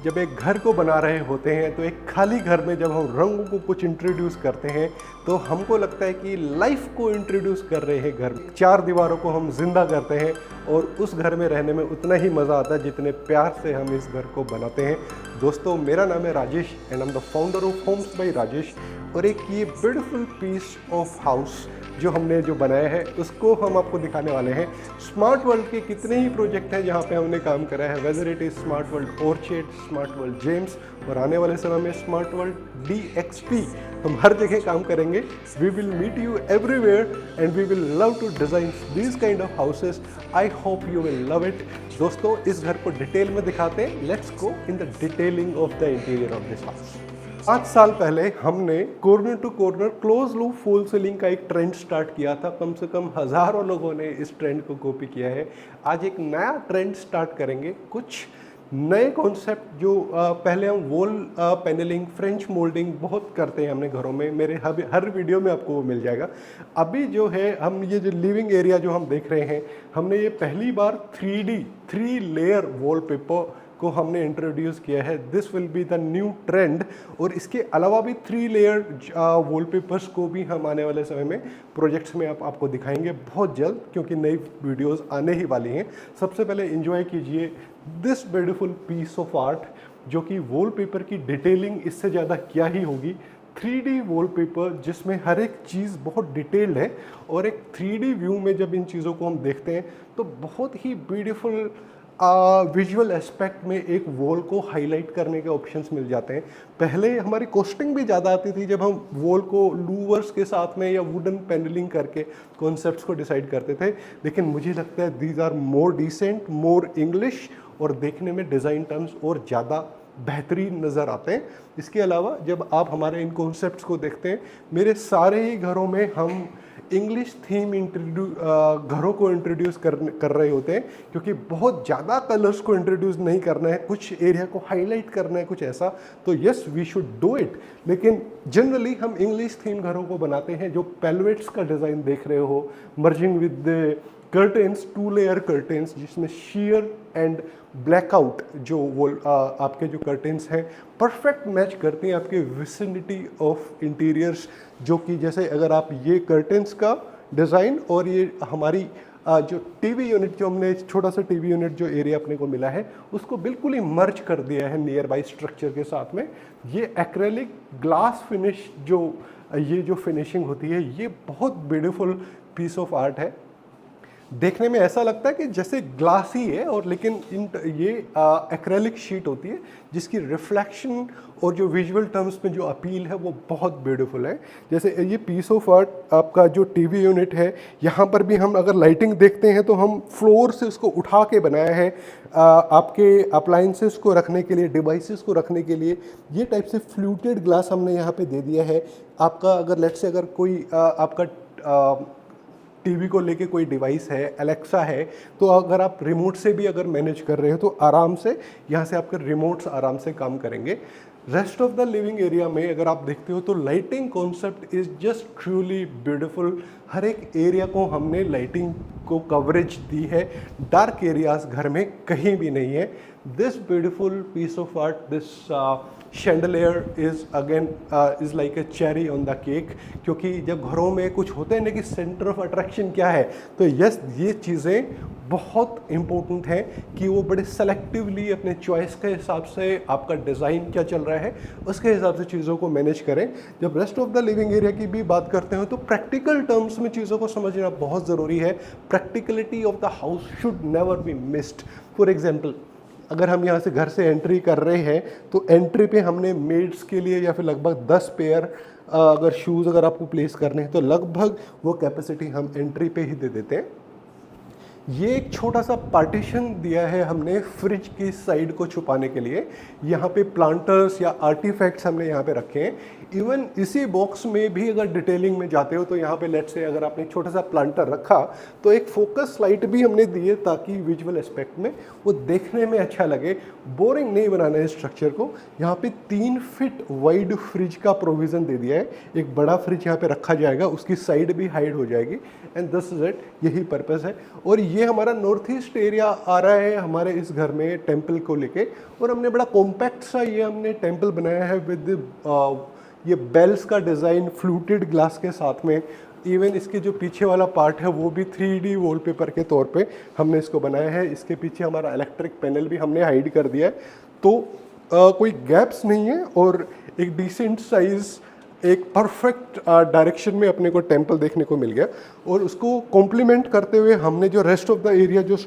जब एक घर को बना रहे होते हैं तो एक खाली घर में जब हम रंगों को कुछ इंट्रोड्यूस करते हैं तो हमको लगता है कि लाइफ को इंट्रोड्यूस कर रहे हैं। घर चार दीवारों को हम जिंदा करते हैं और उस घर में रहने में उतना ही मज़ा आता है जितने प्यार से हम इस घर को बनाते हैं। दोस्तों, मेरा नाम है Rajesh and I am the founder of Homes by Rajesh. और एक ये ब्यूटीफुल पीस ऑफ हाउस जो हमने बनाया है उसको हम आपको दिखाने वाले हैं। स्मार्ट वर्ल्ड के कितने ही प्रोजेक्ट हैं जहाँ पे हमने काम करा है, whether it is smart world orchid, smart world James और आने वाले समय में स्मार्ट वर्ल्ड DXP। हम हर जगह काम करेंगे। We will meet you everywhere and we will love to design this kind of houses. I hope you will love it. दोस्तों, इस घर को डिटेल में दिखाते हैं। Let's go in the detailing of the interior of this house. 5 साल पहले हमने corner to corner close loop fall ceiling का एक ट्रेंड स्टार्ट किया था। कम से कम हज़ारों लोगों ने इस ट्रेंड को कॉपी किया है। आज एक नया ट्रेंड स्टार्ट करेंगे, कुछ नए कॉन्सेप्ट जो पहले हम वॉल पैनलिंग, फ्रेंच मोल्डिंग बहुत करते हैं हमने घरों में। मेरे हर वीडियो में आपको वो मिल जाएगा। अभी जो है हम ये जो लिविंग एरिया जो हम देख रहे हैं, हमने ये पहली बार 3 लेयर वॉलपेपर को हमने इंट्रोड्यूस किया है। This will be the new trend. और इसके अलावा भी 3 लेयर वॉलपेपर्स को भी हम आने वाले समय में प्रोजेक्ट्स में आपको दिखाएंगे बहुत जल्द, क्योंकि नई वीडियोस आने ही वाली हैं। सबसे पहले एंजॉय कीजिए this beautiful piece of art, जो कि वॉलपेपर की डिटेलिंग इससे ज़्यादा क्या ही होगी। 3D वॉलपेपर जिसमें हर एक चीज़ बहुत डिटेल्ड है और एक 3D व्यू में जब इन चीज़ों को हम देखते हैं तो बहुत ही ब्यूटीफुल विजुअल एस्पेक्ट में एक वॉल को हाईलाइट करने के ऑप्शंस मिल जाते हैं। पहले हमारी कॉस्टिंग भी ज़्यादा आती थी जब हम वॉल को लूवर्स के साथ में या वुडन पैनलिंग करके कॉन्सेप्ट्स को डिसाइड करते थे, लेकिन मुझे लगता है these are more decent, more English और देखने में डिज़ाइन टर्म्स और ज़्यादा बेहतरीन नज़र आते हैं। इसके अलावा जब आप हमारे इन कॉन्सेप्ट्स को देखते हैं, मेरे सारे ही घरों में हम इंग्लिश थीम घरों को इंट्रोड्यूस कर रहे होते हैं, क्योंकि बहुत ज़्यादा कलर्स को इंट्रोड्यूस नहीं करना है, कुछ एरिया को हाईलाइट करना है, कुछ ऐसा। तो yes, we should do it. लेकिन जनरली हम इंग्लिश थीम घरों को बनाते हैं। जो पेल्वेट्स का डिज़ाइन देख रहे हो, merging with curtains, 2 layer curtains जिसमें शेयर एंड ब्लैकआउट जो वो आपके जो कर्टेंस हैं परफेक्ट मैच करते हैं आपके विसिनिटी ऑफ इंटीरियर्स। जो कि जैसे अगर आप ये कर्टेंस का डिज़ाइन और ये हमारी जो टीवी यूनिट, जो हमने छोटा सा टीवी यूनिट जो एरिया अपने को मिला है, उसको बिल्कुल ही मर्ज कर दिया है नियर बाई स्ट्रक्चर के साथ में। ये एक्रेलिक ग्लास फिनिश ये जो फिनिशिंग होती है, ये बहुत ब्यूटीफुल पीस ऑफ आर्ट है। देखने में ऐसा लगता है कि जैसे ग्लास ही है, और लेकिन ये एक्रेलिक शीट होती है जिसकी रिफ्लेक्शन और जो विजुअल टर्म्स में जो अपील है वो बहुत ब्यूटीफुल है। जैसे ये पीस ऑफ आर्ट आपका जो टीवी यूनिट है, यहाँ पर भी हम अगर लाइटिंग देखते हैं तो हम फ्लोर से उसको उठा के बनाया है आपके अप्लाइंसेस को रखने के लिए, डिवाइसेस को रखने के लिए। ये टाइप से फ्लूटेड ग्लास हमने यहाँ पे दे दिया है। आपका अगर लेट्स से अगर कोई आपका टीवी को लेके कोई डिवाइस है, एलेक्सा है, तो अगर आप रिमोट से भी अगर मैनेज कर रहे हो तो आराम से यहाँ से आपके रिमोट्स आराम से काम करेंगे। Rest of the living area में अगर आप देखते हो तो lighting concept is just truly beautiful. हर एक एरिया को हमने लाइटिंग को कवरेज दी है। डार्क एरियाज घर में कहीं भी नहीं है। This beautiful piece of art, this chandelier is like a cherry on the cake. क्योंकि जब घरों में कुछ होते हैं ना कि सेंटर ऑफ अट्रैक्शन क्या है, तो यस, ये चीज़ें बहुत इम्पोर्टेंट हैं कि वो बड़े सेलेक्टिवली अपने चॉइस के हिसाब से आपका डिज़ाइन क्या चल रहा है उसके हिसाब से चीज़ों को मैनेज करें। जब rest of the living area की भी बात करते हैं तो प्रैक्टिकल टर्म्स में चीज़ों को समझना बहुत ज़रूरी है। Practicality of the house should never be missed. For example, अगर हम यहाँ से घर से एंट्री कर रहे हैं तो एंट्री पे हमने मेड्स के लिए या फिर लगभग 10 पेयर अगर शूज़ अगर आपको प्लेस करने हैं तो लगभग वो कैपेसिटी हम एंट्री पे ही दे देते हैं। ये एक छोटा सा पार्टीशन दिया है हमने फ्रिज की साइड को छुपाने के लिए। यहाँ पे प्लांटर्स या आर्टिफैक्ट्स हमने यहाँ पे रखे हैं। इवन इसी बॉक्स में भी अगर डिटेलिंग में जाते हो तो यहाँ पे लेट्स से अगर आपने छोटा सा प्लांटर रखा तो एक फोकस लाइट भी हमने दी है ताकि विजुअल एस्पेक्ट में वो देखने में अच्छा लगे। बोरिंग नहीं बनाना है स्ट्रक्चर को। यहाँ पे 3 फीट वाइड फ्रिज का प्रोविज़न दे दिया है। एक बड़ा फ्रिज यहाँ पे रखा जाएगा, उसकी साइड भी हाइड हो जाएगी एंड दिस इज इट। यही पर्पज़ है। और ये हमारा नॉर्थ ईस्ट एरिया आ रहा है हमारे इस घर में टेंपल को लेके, और हमने बड़ा कॉम्पैक्ट सा ये हमने टेंपल बनाया है विद ये बेल्स का डिज़ाइन फ्लूटेड ग्लास के साथ में। इवन इसके जो पीछे वाला पार्ट है वो भी 3D वॉलपेपर के तौर पे हमने इसको बनाया है। इसके पीछे हमारा इलेक्ट्रिक पैनल भी हमने हाइड कर दिया है, तो कोई गैप्स नहीं है, और एक डिसेंट साइज़ एक परफेक्ट डायरेक्शन में अपने को टेंपल देखने को मिल गया। और उसको कॉम्प्लीमेंट करते हुए हमने जो रेस्ट ऑफ द एरिया जो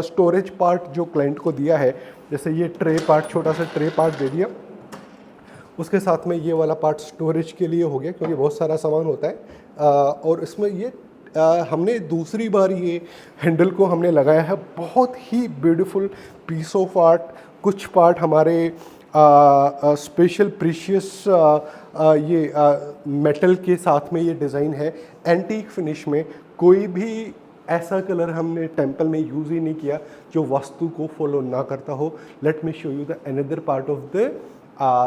स्टोरेज पार्ट जो क्लाइंट को दिया है, जैसे ये ट्रे पार्ट, छोटा सा ट्रे पार्ट दे दिया, उसके साथ में ये वाला पार्ट स्टोरेज के लिए हो गया क्योंकि बहुत सारा सामान होता है। और इसमें ये हमने दूसरी बार ये हैंडल को हमने लगाया है, बहुत ही ब्यूटीफुल पीस ऑफ आर्ट। कुछ पार्ट हमारे स्पेशल प्रीशियस ये मेटल के साथ में ये डिज़ाइन है, एंटीक फिनिश में। कोई भी ऐसा कलर हमने टेंपल में यूज़ ही नहीं किया जो वास्तु को फॉलो ना करता हो। Late me show you the another part of the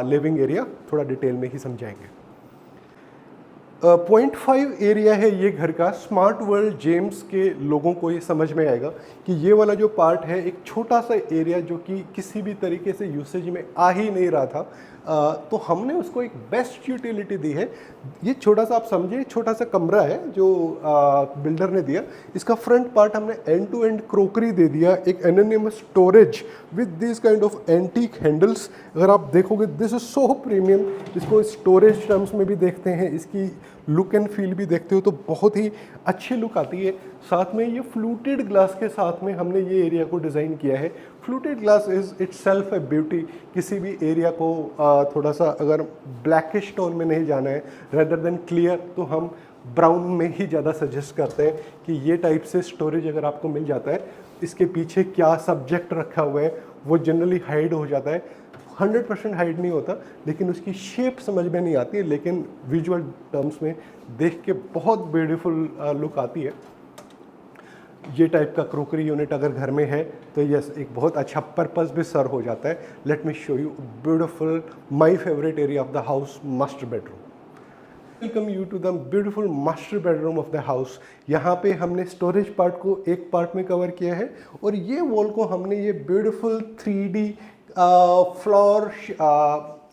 living area, थोड़ा डिटेल में ही समझाएंगे। 0.5 एरिया है ये घर का। स्मार्ट वर्ल्ड जेम्स के लोगों को ये समझ में आएगा कि ये वाला जो पार्ट है एक छोटा सा एरिया जो कि किसी भी तरीके से यूसेज में आ ही नहीं रहा था, तो हमने उसको एक बेस्ट यूटिलिटी दी है। ये छोटा सा आप समझिए छोटा सा कमरा है जो बिल्डर ने दिया। इसका फ्रंट पार्ट हमने एंड टू एंड क्रोकरी दे दिया, एक anonymous storage with this kind of antique handles. अगर आप देखोगे दिस इज सो प्रीमियम। इसको स्टोरेज टर्म्स में भी देखते हैं, इसकी लुक एंड फील भी देखते हो तो बहुत ही अच्छी लुक आती है। साथ में ये फ्लूटेड ग्लास के साथ में हमने ये एरिया को डिज़ाइन किया है। Fluted glass is itself A beauty. किसी भी एरिया को थोड़ा सा अगर ब्लैकिश टोन में नहीं जाना है रेदर देन क्लियर, तो हम ब्राउन में ही ज़्यादा सजेस्ट करते हैं कि ये टाइप से स्टोरेज अगर आपको मिल जाता है। इसके पीछे क्या सब्जेक्ट रखा हुआ है वो जनरली हाइड हो जाता है, 100% हाइड नहीं होता, लेकिन उसकी शेप समझ में नहीं आती है, लेकिन विजुअल टर्म्स में देख के बहुत ब्यूटीफुल लुक आती है। ये टाइप का क्रोकरी यूनिट अगर घर में है तो यस एक बहुत अच्छा पर्पस भी सर्व हो जाता है। Let me show you beautiful my favourite area of the house, master bedroom. Welcome you to the beautiful master bedroom of the house. यहाँ पे हमने स्टोरेज पार्ट को एक पार्ट में कवर किया है, और ये वॉल को हमने ये ब्यूटीफुल 3D फ्लोर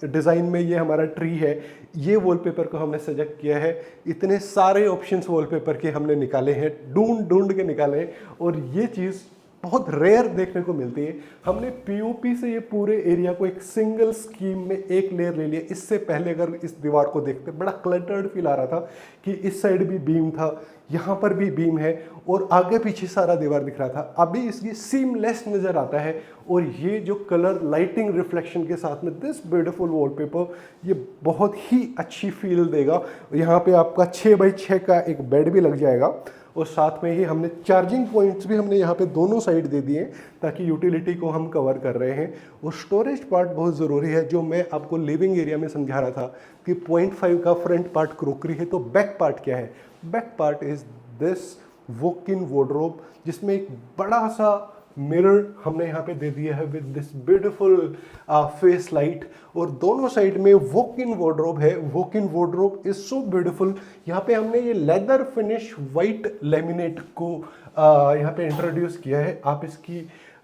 डिज़ाइन में ये हमारा ट्री है, ये वॉलपेपर को हमने सजेक्ट किया है। इतने सारे ऑप्शंस वॉलपेपर के हमने निकाले हैं, ढूंढ के निकाले हैं, और ये चीज़ बहुत रेयर देखने को मिलती है। हमने पीओपी से ये पूरे एरिया को एक सिंगल स्कीम में एक लेयर ले लिया। इससे पहले अगर इस दीवार को देखते बड़ा क्लटर्ड फील आ रहा था कि इस साइड भी बीम था, यहाँ पर भी बीम है, और आगे पीछे सारा दीवार दिख रहा था। अभी इसकी सीमलेस नज़र आता है, और ये जो कलर लाइटिंग रिफ्लेक्शन के साथ में दिस ब्यूटीफुल वॉलपेपर ये बहुत ही अच्छी फील देगा। यहाँ पे आपका 6x6 का एक बेड भी लग जाएगा, और साथ में ही हमने चार्जिंग पॉइंट्स भी हमने यहाँ पे दोनों साइड दे दिए ताकि यूटिलिटी को हम कवर कर रहे हैं। और स्टोरेज पार्ट बहुत ज़रूरी है, जो मैं आपको लिविंग एरिया में समझा रहा था कि 0.5 का फ्रंट पार्ट क्रोकरी है, तो बैक पार्ट क्या है? Back part is this walk in wardrobe, जिसमें एक बड़ा सा मिरर हमने यहाँ पे दे दिया है with this beautiful face light, और दोनों साइड में वॉक इन वार्डरोब है। Walk in wardrobe is so beautiful. यहाँ पे हमने ये लेदर फिनिश वाइट लेमिनेट को यहाँ पे इंट्रोड्यूस किया है। आप इसकी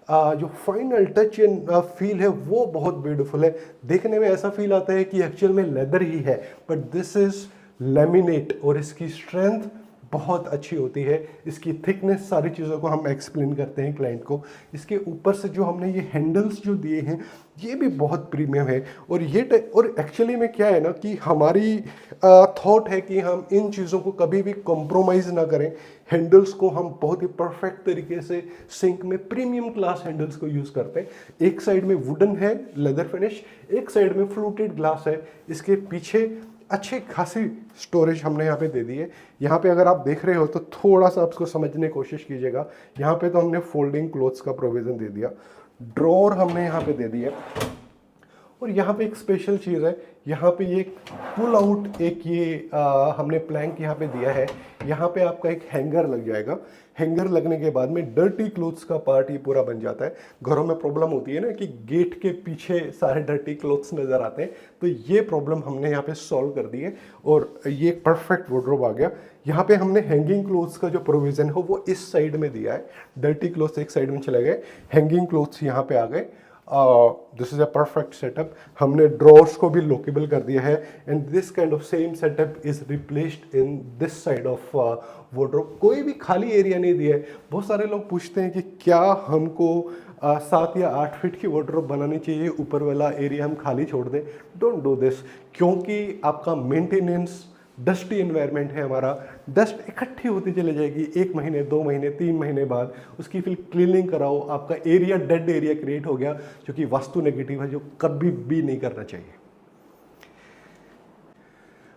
जो फाइनल टच एंड फील है वो बहुत ब्यूटीफुल है। देखने में ऐसा फील आता है कि एक्चुअल में लेदर ही है, बट दिस इज लेमिनेट, और इसकी स्ट्रेंथ बहुत अच्छी होती है। इसकी थिकनेस, सारी चीज़ों को हम एक्सप्लेन करते हैं क्लाइंट को। इसके ऊपर से जो हमने ये हैंडल्स जो दिए हैं ये भी बहुत प्रीमियम है। और और एक्चुअली में क्या है ना कि हमारी थॉट है कि हम इन चीज़ों को कभी भी कॉम्प्रोमाइज़ ना करें। हैंडल्स को हम बहुत ही परफेक्ट तरीके से सिंक में प्रीमियम क्लास हैंडल्स को यूज़ करते हैं। एक साइड में वुडन है लेदर फिनिश, एक साइड में फ्लूटेड ग्लास है। इसके पीछे अच्छी खासी स्टोरेज हमने यहाँ पे दे दी है। यहाँ पे अगर आप देख रहे हो तो थोड़ा सा आपको समझने की कोशिश कीजिएगा। यहाँ पे तो हमने फोल्डिंग क्लोथ्स का प्रोविज़न दे दिया, ड्रॉर हमने यहाँ पे दे दिया, और यहाँ पे एक स्पेशल चीज़ है, यहाँ पे ये पुल आउट एक ये हमने प्लैंक यहाँ पे दिया है। यहाँ पे आपका एक हैंगर लग जाएगा। हैंगर लगने के बाद में डर्टी क्लोथ्स का पार्ट ये पूरा बन जाता है। घरों में प्रॉब्लम होती है ना कि गेट के पीछे सारे डर्टी क्लोथ्स नज़र आते हैं, तो ये प्रॉब्लम हमने यहाँ पे सॉल्व कर दी है और ये परफेक्ट वार्डरोब आ गया। यहाँ पे हमने हैंगिंग क्लोथ्स का जो प्रोविज़न है वो इस साइड में दिया है। डर्टी क्लोथ्स एक साइड में चले गए, हैंगिंग क्लोथ्स यहाँ पे आ गए। This is a perfect setup. हमने ड्रॉर्स को भी लॉकेबल कर दिया है and this kind of same setup is replaced in this side of wardrobe. कोई भी खाली एरिया नहीं दिया है। बहुत सारे लोग पूछते हैं कि क्या हमको 7 या 8 फीट की वार्डरोब बनानी चाहिए, ऊपर वाला एरिया हम खाली छोड़ दें। डोंट डू दिस, क्योंकि आपका मेंटेनेंस डस्टी एनवायरनमेंट है हमारा, डस्ट इकट्ठी होती चली जाएगी 1 महीने 2 महीने 3 महीने बाद, उसकी फिर क्लीनिंग कराओ, आपका एरिया डेड एरिया क्रिएट हो गया, जो कि वास्तु नेगेटिव है, जो कभी भी नहीं करना चाहिए।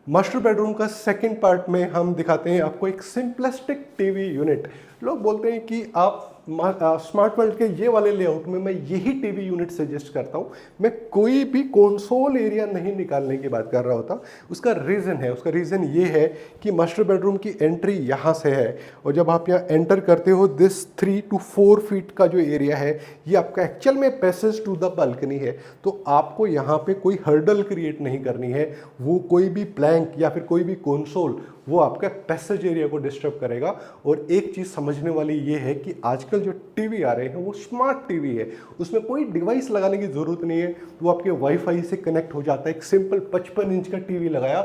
मास्टर बेडरूम का सेकंड पार्ट में हम दिखाते हैं आपको एक सिंपलिस्टिक टीवी यूनिट। लोग बोलते हैं कि आप स्मार्ट वर्ल्ड के ये वाले लेआउट में मैं यही टीवी यूनिट सजेस्ट करता हूँ, मैं कोई भी कंसोल एरिया नहीं निकालने की बात कर रहा होता। उसका रीज़न ये है कि मास्टर बेडरूम की एंट्री यहाँ से है और जब आप यहाँ एंटर करते हो, दिस 3 to 4 फीट का जो एरिया है ये आपका एक्चुअल में पैसेज टू द बालकनी है। तो आपको यहाँ पे कोई हर्डल क्रिएट नहीं करनी है, वो कोई भी प्लैंक या फिर कोई भी कंसोल वो आपका पैसेज एरिया को डिस्टर्ब करेगा। और एक चीज़ समझने वाली ये है कि आजकल जो टीवी आ रहे हैं वो स्मार्ट टीवी है, उसमें कोई डिवाइस लगाने की ज़रूरत नहीं है, वो आपके वाईफाई से कनेक्ट हो जाता है। एक सिंपल 55 इंच का टीवी लगाया,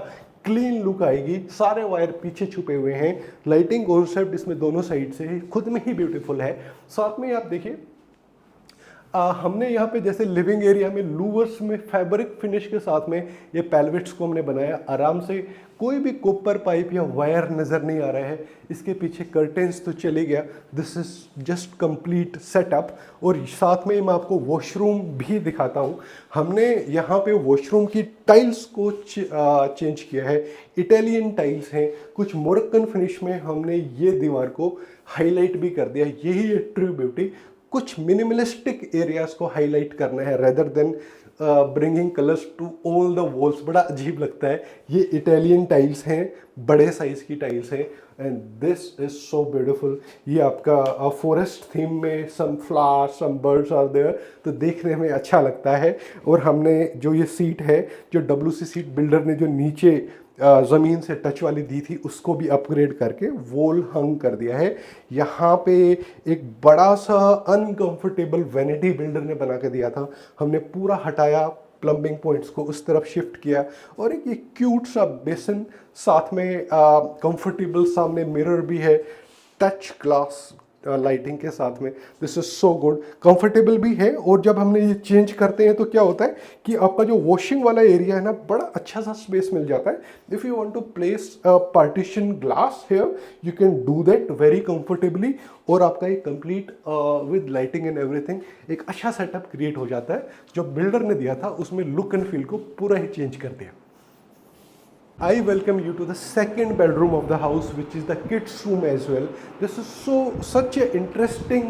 क्लीन लुक आएगी, सारे वायर पीछे छुपे हुए हैं, लाइटिंग कॉन्सेप्ट इसमें दोनों साइड से खुद में ही ब्यूटीफुल है। साथ में आप देखिए हमने यहाँ पे जैसे लिविंग एरिया में लूवर्स में फैब्रिक फिनिश के साथ में ये पैलवेट्स को हमने बनाया। आराम से कोई भी कॉपर पाइप या वायर नज़र नहीं आ रहा है। इसके पीछे कर्टेंस तो चले गया, this is just complete setup. और साथ में मैं आपको वॉशरूम भी दिखाता हूँ। हमने यहाँ पे वॉशरूम की टाइल्स को चेंज किया है, इटालियन टाइल्स हैं, कुछ मोरक्कन फिनिश में हमने ये दीवार को हाईलाइट भी कर दिया। यही है ट्रू ब्यूटी, कुछ मिनिमलिस्टिक एरियाज को हाईलाइट करना है rather than bringing colours to all the walls. बड़ा अजीब लगता है। ये इटालियन टाइल्स हैं, बड़े साइज की टाइल्स हैं and this is so beautiful. ये आपका फॉरेस्ट थीम में some flowers some birds are there, तो देखने में अच्छा लगता है। और हमने जो ये सीट है, जो WC सीट बिल्डर ने जो नीचे ज़मीन से टच वाली दी थी, उसको भी अपग्रेड करके वॉल हंग कर दिया है। यहाँ पे एक बड़ा सा अनकंफर्टेबल वैनिटी बिल्डर ने बना के दिया था, हमने पूरा हटाया, प्लम्बिंग पॉइंट्स को उस तरफ शिफ्ट किया और एक ये क्यूट सा बेसिन, साथ में कंफर्टेबल सामने मिरर भी है, टच ग्लास लाइटिंग के साथ में। This is so good, comfortable भी है। और जब हमने ये चेंज करते हैं तो क्या होता है कि आपका जो वॉशिंग वाला एरिया है ना, बड़ा अच्छा सा स्पेस मिल जाता है। If you want to place partition glass here, you can do that very comfortably. और आपका एक complete with lighting and everything एक अच्छा सेटअप क्रिएट हो जाता है। जो बिल्डर ने दिया था उसमें लुक एंड फील को पूरा ही चेंज कर दिया। I welcome you to the second bedroom of the house, which is the kids room as well. This is such a interesting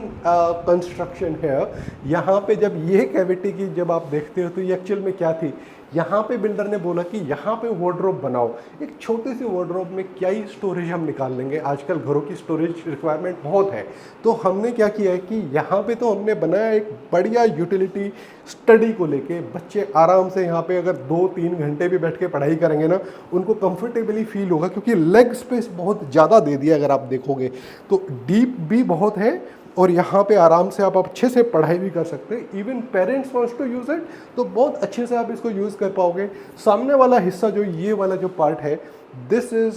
construction here. यहाँ पे जब ये कैविटी की जब आप देखते हो तो ये एक्चुअल में क्या थी, यहाँ पे बिल्डर ने बोला कि यहाँ पे वार्डरोब बनाओ। एक छोटी सी वार्डरोब में क्या ही स्टोरेज हम निकाल लेंगे, आजकल घरों की स्टोरेज रिक्वायरमेंट बहुत है। तो हमने क्या किया है कि यहाँ पे तो हमने बनाया एक बढ़िया यूटिलिटी स्टडी को लेके। बच्चे आराम से यहाँ पे अगर 2-3 घंटे भी बैठ के पढ़ाई करेंगे ना, उनको कंफर्टेबली फील होगा, क्योंकि लेग स्पेस बहुत ज़्यादा दे दिया। अगर आप देखोगे तो डीप भी बहुत है और यहाँ पे आराम से आप अच्छे से पढ़ाई भी कर सकते हैं। Even parents wants to use it तो बहुत अच्छे से आप इसको यूज़ कर पाओगे। सामने वाला हिस्सा जो ये वाला जो पार्ट है, this is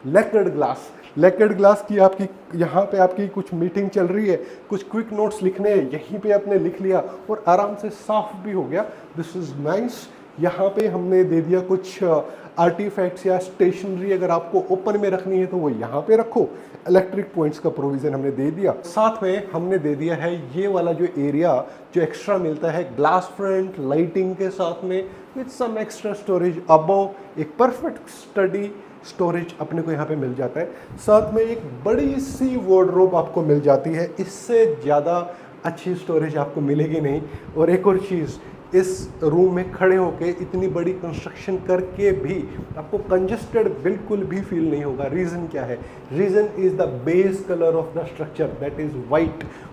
lacquered glass. Lacquered glass की आपकी यहाँ पे आपकी कुछ मीटिंग चल रही है, कुछ क्विक नोट्स लिखने हैं, यहीं पे आपने लिख लिया और आराम से साफ भी हो गया। This is nice. यहाँ पे हमने दे दिया कुछ आर्टिफैक्ट्स या स्टेशनरी, अगर आपको ओपन में रखनी है तो वो यहाँ पे रखो। इलेक्ट्रिक पॉइंट्स का प्रोविज़न हमने दे दिया। साथ में हमने दे दिया है ये वाला जो एरिया जो एक्स्ट्रा मिलता है ग्लास फ्रंट लाइटिंग के साथ में, with some extra storage above. एक परफेक्ट स्टडी स्टोरेज अपने को यहाँ पे मिल जाता है। साथ में एक बड़ी सी वार्डरोब आपको मिल जाती है, इससे ज़्यादा अच्छी स्टोरेज आपको मिलेगी नहीं। और एक और चीज़, इस रूम में खड़े होके इतनी बड़ी कंस्ट्रक्शन करके भी आपको कंजेस्टेड बिल्कुल भी फील नहीं होगा। रीज़न क्या है? Reason is the base colour of the structure, that is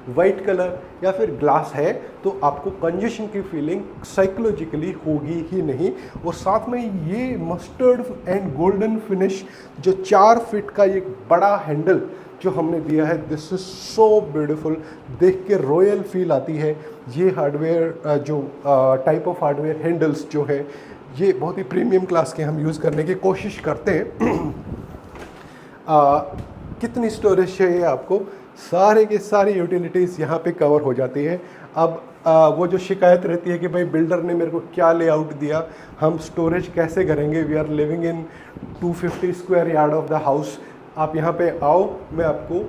white colour या फिर ग्लास है, तो आपको कंजेशन की फीलिंग साइकोलॉजिकली होगी ही नहीं। और साथ में ये मस्टर्ड एंड गोल्डन फिनिश जो 4 फीट का एक बड़ा हैंडल जो हमने दिया है, दिस इज सो ब्यूटीफुल, देख के रॉयल फील आती है। ये हार्डवेयर जो टाइप ऑफ हार्डवेयर हैंडल्स जो है ये बहुत ही प्रीमियम क्लास के हम यूज़ करने की कोशिश करते हैं। कितनी स्टोरेज चाहिए आपको? सारे के सारी यूटिलिटीज़ यहाँ पे कवर हो जाती है। अब वो जो शिकायत रहती है कि भाई बिल्डर ने मेरे को क्या लेआउट दिया, हम स्टोरेज कैसे करेंगे, we are living in 250 square yard of the house. आप यहाँ पे आओ, मैं आपको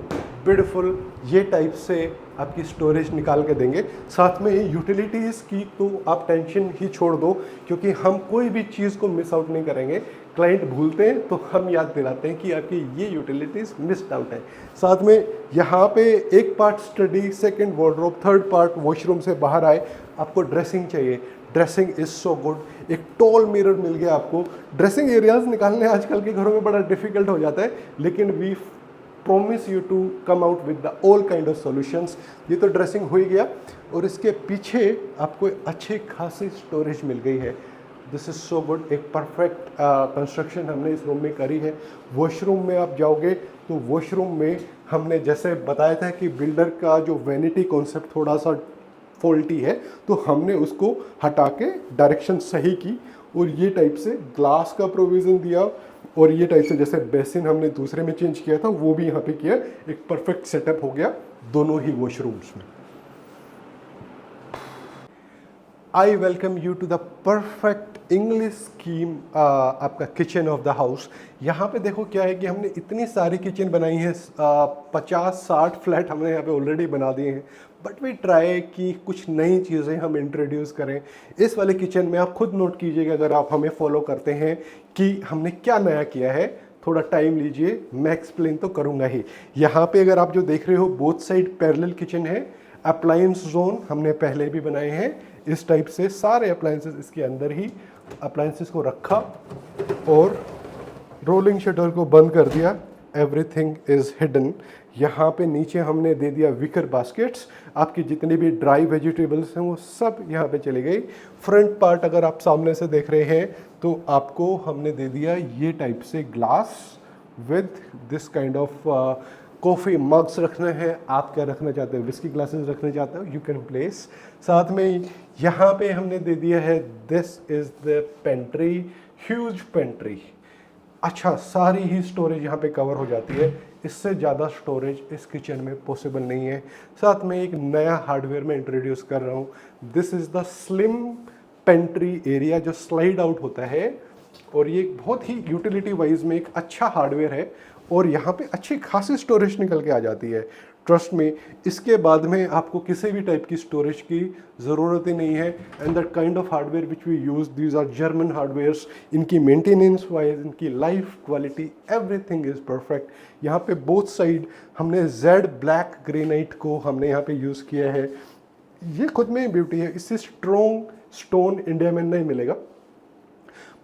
ब्यूटीफुल ये टाइप से आपकी स्टोरेज निकाल के देंगे। साथ में ही यूटिलिटीज़ की तो आप टेंशन ही छोड़ दो, क्योंकि हम कोई भी चीज़ को मिस आउट नहीं करेंगे। क्लाइंट भूलते हैं तो हम याद दिलाते हैं कि आपकी ये यूटिलिटीज़ मिस्ड आउट है। साथ में यहाँ पे एक part study, second wardrobe, third part washroom से बाहर आए। आपको ड्रेसिंग चाहिए, ड्रेसिंग इज़ सो गुड। एक टॉल मिरर मिल गया आपको। ड्रेसिंग एरियाज़ निकालने आजकल के घरों में बड़ा डिफिकल्ट हो जाता है, लेकिन we promise you to come out with the all kind of solutions. ये तो ड्रेसिंग हो ही गया, और इसके पीछे आपको अच्छी खासी स्टोरेज मिल गई है। This is so good. एक परफेक्ट कंस्ट्रक्शन हमने इस रूम में करी है। वॉशरूम में आप जाओगे तो वॉशरूम में हमने जैसे बताया था कि बिल्डर का जो वैनिटी कॉन्सेप्ट थोड़ा सा फॉल्टी है, तो हमने उसको हटा के डायरेक्शन सही की और ये टाइप से ग्लास का प्रोविज़न दिया, और ये टाइप से जैसे बेसिन हमने दूसरे में चेंज किया था वो भी यहाँ पे किया। एक परफेक्ट सेटअप हो गया दोनों ही वॉशरूम्स में। I welcome you to the perfect English scheme आपका किचन ऑफ द हाउस। यहाँ पे देखो क्या है कि हमने इतनी सारी किचन बनाई है, 50-60 फ्लैट हमने यहाँ पे ऑलरेडी बना दिए हैं, बट वी ट्राई कि कुछ नई चीज़ें हम इंट्रोड्यूस करें। इस वाले किचन में आप खुद नोट कीजिएगा, अगर आप हमें फॉलो करते हैं, कि हमने क्या नया किया है। थोड़ा टाइम लीजिए, मैं एक्सप्लेन तो करूँगा ही। यहाँ पे अगर आप जो देख रहे हो बोथ साइड पैरेलल किचन है। अप्लायंस जोन हमने पहले भी बनाए हैं इस टाइप से, सारे अप्लायंसेस इसके अंदर ही अप्लायंसेस को रखा और रोलिंग शटर को बंद कर दिया। Everything is hidden. यहाँ पे नीचे हमने दे दिया विकर बास्केट्स, आपकी जितनी भी ड्राई वेजिटेबल्स हैं वो सब यहाँ पे चली गई। फ्रंट पार्ट अगर आप सामने से देख रहे हैं तो आपको हमने दे दिया ये टाइप से glass with this kind of coffee mugs रखना है। आप क्या रखना चाहते हो, विस्की ग्लासेस रखना चाहते हो, यू कैन प्लेस। साथ में यहाँ पे हमने दे दिया है this is the pantry, huge pantry. अच्छा, सारी ही स्टोरेज यहाँ पे कवर हो जाती है। इससे ज़्यादा स्टोरेज इस किचन में पॉसिबल नहीं है। साथ में एक नया हार्डवेयर में इंट्रोड्यूस कर रहा हूँ। This is the slim pantry area जो स्लाइड आउट होता है, और ये बहुत ही यूटिलिटी वाइज में एक अच्छा हार्डवेयर है, और यहाँ पे अच्छी खासी स्टोरेज निकल के आ जाती है। ट्रस्ट में, इसके बाद में आपको किसी भी टाइप की स्टोरेज की ज़रूरत ही नहीं है। And that kind of hardware which we use, these are German hardwares. इनकी मेंटेनेंस वाइज, इनकी life quality, everything is perfect. यहाँ पे बोथ साइड हमने जेड ब्लैक ग्रेनाइट को हमने यहाँ पे यूज़ किया है। ये खुद में ब्यूटी है, इससे स्ट्रॉन्ग स्टोन इंडिया में नहीं मिलेगा।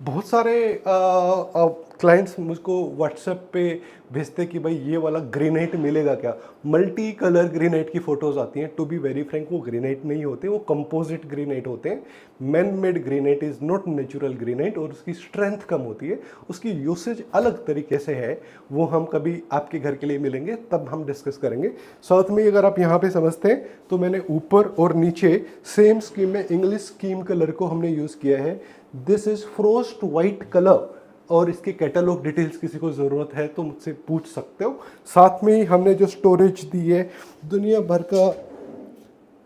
बहुत सारे क्लाइंट्स मुझको व्हाट्सएप पे भेजते कि भाई ये वाला ग्रेनाइट मिलेगा क्या। मल्टी कलर ग्रेनाइट की फ़ोटोज़ आती हैं। टू बी वेरी फ्रैंक, वो ग्रेनाइट नहीं होते, वो कंपोजिट ग्रेनाइट होते हैं। Man made granite is not natural granite, और उसकी स्ट्रेंथ कम होती है, उसकी यूसेज अलग तरीके से है। वो हम कभी आपके घर के लिए मिलेंगे तब हम डिस्कस करेंगे। साथ में अगर आप यहाँ पे समझते हैं तो मैंने ऊपर और नीचे सेम स्कीम में इंग्लिश स्कीम कलर को हमने यूज़ किया है। This is frost white colour, और इसके कैटलॉग डिटेल्स किसी को ज़रूरत है तो मुझसे पूछ सकते हो। साथ में ही हमने जो स्टोरेज दी है, दुनिया भर का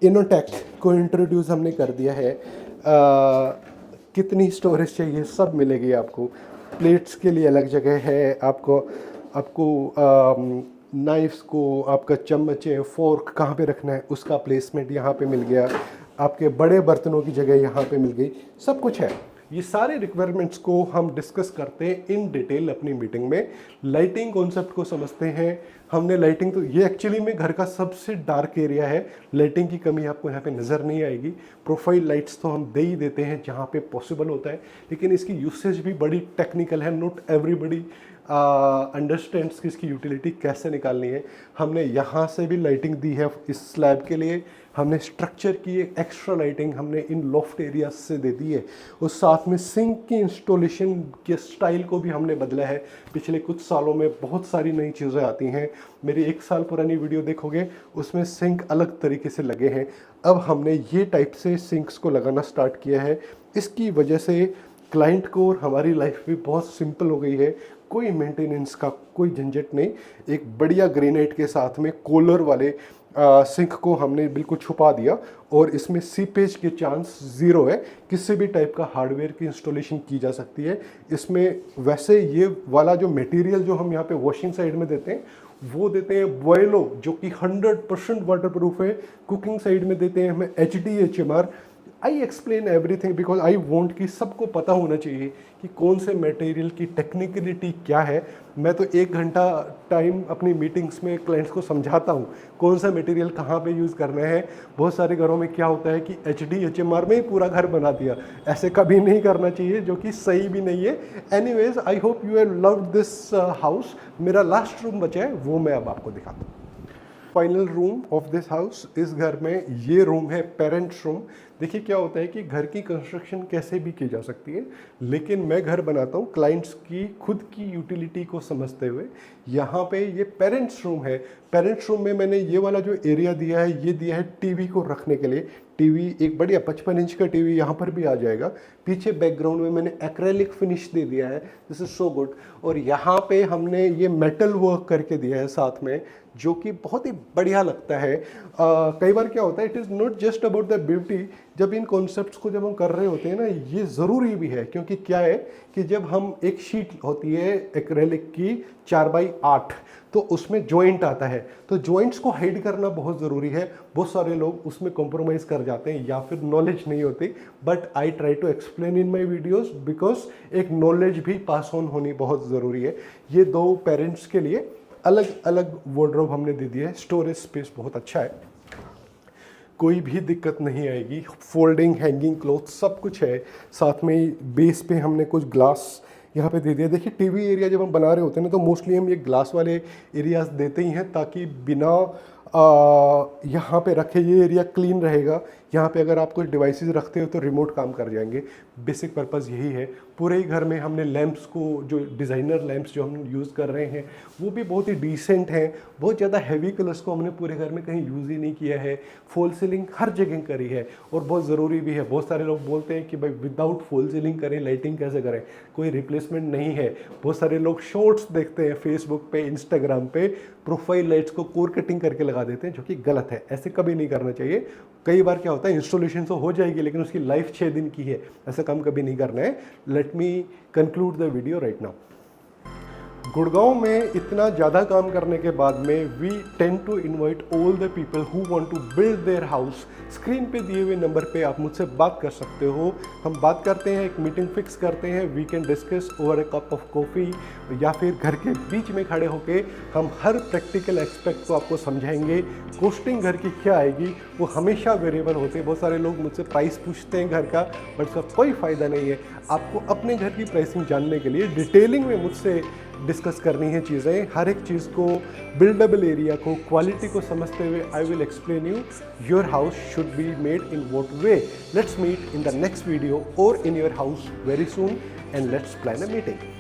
इनोटेक को इंट्रोड्यूस हमने कर दिया है। कितनी स्टोरेज चाहिए सब मिलेगी आपको। प्लेट्स के लिए अलग जगह है, आपको नाइफ्स को, आपका चम्मच फोर्क कहाँ पे रखना है उसका प्लेसमेंट यहाँ पे मिल गया। आपके बड़े बर्तनों की जगह यहाँ पे मिल गई। सब कुछ है। ये सारे रिक्वायरमेंट्स को हम डिस्कस करते हैं इन डिटेल अपनी मीटिंग में। लाइटिंग कॉन्सेप्ट को समझते हैं हमने। लाइटिंग तो ये एक्चुअली में घर का सबसे डार्क एरिया है, लाइटिंग की कमी आपको यहाँ पे नज़र नहीं आएगी। प्रोफाइल लाइट्स तो हम दे ही देते हैं जहाँ पे पॉसिबल होता है, लेकिन इसकी यूसेज भी बड़ी टेक्निकल है। नॉट एवरीबडी अंडरस्टैंड्स कि इसकी यूटिलिटी कैसे निकालनी है। हमने यहाँ से भी लाइटिंग दी है इस स्लैब के लिए, हमने स्ट्रक्चर की एक एक्स्ट्रा लाइटिंग हमने इन लॉफ्ट एरिया से दे दी है, और साथ में सिंक की इंस्टॉलेशन के स्टाइल को भी हमने बदला है। पिछले कुछ सालों में बहुत सारी नई चीज़ें आती हैं, मेरी 1 साल पुरानी वीडियो देखोगे उसमें सिंक अलग तरीके से लगे हैं। अब हमने ये टाइप से सिंक्स को लगाना स्टार्ट किया है। इसकी वजह से क्लाइंट को और हमारी लाइफ भी बहुत सिंपल हो गई है। कोई मेंटेनेंस का कोई झंझट नहीं। एक बढ़िया ग्रेनाइट के साथ में कॉलर वाले सिंक को हमने बिल्कुल छुपा दिया, और इसमें सीपेज के चांस ज़ीरो है। किसी भी टाइप का हार्डवेयर की इंस्टॉलेशन की जा सकती है इसमें। वैसे ये वाला जो मटेरियल जो हम यहाँ पे वॉशिंग साइड में देते हैं वो देते हैं बॉयलो, जो कि 100% वाटरप्रूफ है। कुकिंग साइड में देते हैं हमें HDHMR। I explain everything because I want कि सबको पता होना चाहिए कि कौन से मटेरियल की टेक्निकलिटी क्या है। मैं तो 1 घंटा टाइम अपनी मीटिंग्स में क्लाइंट्स को समझाता हूँ कौन सा मटेरियल कहाँ पे यूज़ करना है। बहुत सारे घरों में क्या होता है कि HDHMR में ही पूरा घर बना दिया। ऐसे कभी नहीं करना चाहिए, जो कि सही भी नहीं है। Anyways, I hope you have loved this house. मेरा लास्ट रूम बचा है, वो मैं अब आपको दिखाता हूँ। Final room of this house, इस घर में ये रूम है पेरेंट्स रूम। देखिए क्या होता है कि घर की कंस्ट्रक्शन कैसे भी की जा सकती है, लेकिन मैं घर बनाता हूँ क्लाइंट्स की खुद की यूटिलिटी को समझते हुए। यहाँ पे ये पेरेंट्स रूम है। पेरेंट्स रूम में मैंने ये वाला जो एरिया दिया है, ये दिया है टीवी को रखने के लिए। टीवी एक बढ़िया 55 इंच का टीवी यहाँ पर भी आ जाएगा। पीछे बैकग्राउंड में मैंने एक्रेलिक फिनिश दे दिया है, दिस इज सो गुड। और यहाँ पे हमने ये मेटल वर्क करके दिया है साथ में, जो कि बहुत ही बढ़िया लगता है। कई बार क्या होता है, it is not just about the beauty. जब इन कॉन्सेप्ट्स को जब हम कर रहे होते हैं ना, ये ज़रूरी भी है, क्योंकि क्या है कि जब हम एक शीट होती है एक्रेलिक की 4x8, तो उसमें जॉइंट आता है, तो जॉइंट्स को हाइड करना बहुत ज़रूरी है। बहुत सारे लोग उसमें कॉम्प्रोमाइज़ कर जाते हैं या फिर नॉलेज नहीं होती, but I try to explain in my videos because एक नॉलेज भी पास ऑन होनी बहुत ज़रूरी है। ये 2 पेरेंट्स के लिए अलग अलग वार्डरोब हमने दे दिया है। स्टोरेज स्पेस बहुत अच्छा है, कोई भी दिक्कत नहीं आएगी। फोल्डिंग, हैंगिंग क्लॉथ सब कुछ है। साथ में बेस पे हमने कुछ ग्लास यहाँ पे दे दिया। देखिए टीवी एरिया जब हम बना रहे होते हैं ना, तो मोस्टली हम ये ग्लास वाले एरियाज देते ही हैं, ताकि बिना यहाँ पे रखे ये एरिया क्लीन रहेगा। यहाँ पे अगर आप कुछ डिवाइसेस रखते हो तो रिमोट काम कर जाएंगे। बेसिक पर्पस यही है। पूरे ही घर में हमने लैंप्स को, जो डिज़ाइनर लैंप्स जो हम यूज़ कर रहे हैं, वो भी बहुत ही डिसेंट हैं। बहुत ज़्यादा हैवी कलर्स को हमने पूरे घर में कहीं यूज़ ही नहीं किया है। फॉल सीलिंग हर जगह करी है, और बहुत ज़रूरी भी है। बहुत सारे लोग बोलते हैं कि भाई विदाउट फॉल सीलिंग करें, लाइटिंग कैसे करें, कोई रिप्लेसमेंट नहीं है। बहुत सारे लोग शॉर्ट्स देखते हैं फेसबुक पे, इंस्टाग्राम पे, प्रोफाइल लाइट्स को कोर कटिंग करके लगा देते हैं, जो कि गलत है। ऐसे कभी नहीं करना चाहिए। कई बार क्या होता है, इंस्टॉलेशन तो हो जाएगी लेकिन उसकी लाइफ 6 दिन की है। ऐसा काम कभी नहीं करना है। Let me conclude the video right now. Gurgaon में इतना ज़्यादा काम करने के बाद में we tend to invite all the people who want to build their house. Screen पे दिए हुए नंबर पे आप मुझसे बात कर सकते हो। हम बात करते हैं, एक मीटिंग फिक्स करते हैं। We can discuss over a cup of coffee, या फिर घर के बीच में खड़े होके हम हर प्रैक्टिकल एस्पेक्ट को आपको समझाएंगे। कॉस्टिंग घर की क्या आएगी वो हमेशा वेरिएबल होते हैं। बहुत सारे लोग मुझसे प्राइस पूछते हैं घर का, बट उसका कोई फ़ायदा नहीं है। आपको अपने घर की प्राइसिंग जानने के लिए डिटेलिंग में मुझसे डिस्कस करनी है चीज़ें। हर एक चीज़ को, बिल्डेबल एरिया को, क्वालिटी को समझते हुए I will explain you your house should be made in what way. Let's meet in the next video और in your house very soon, and let's plan a meeting.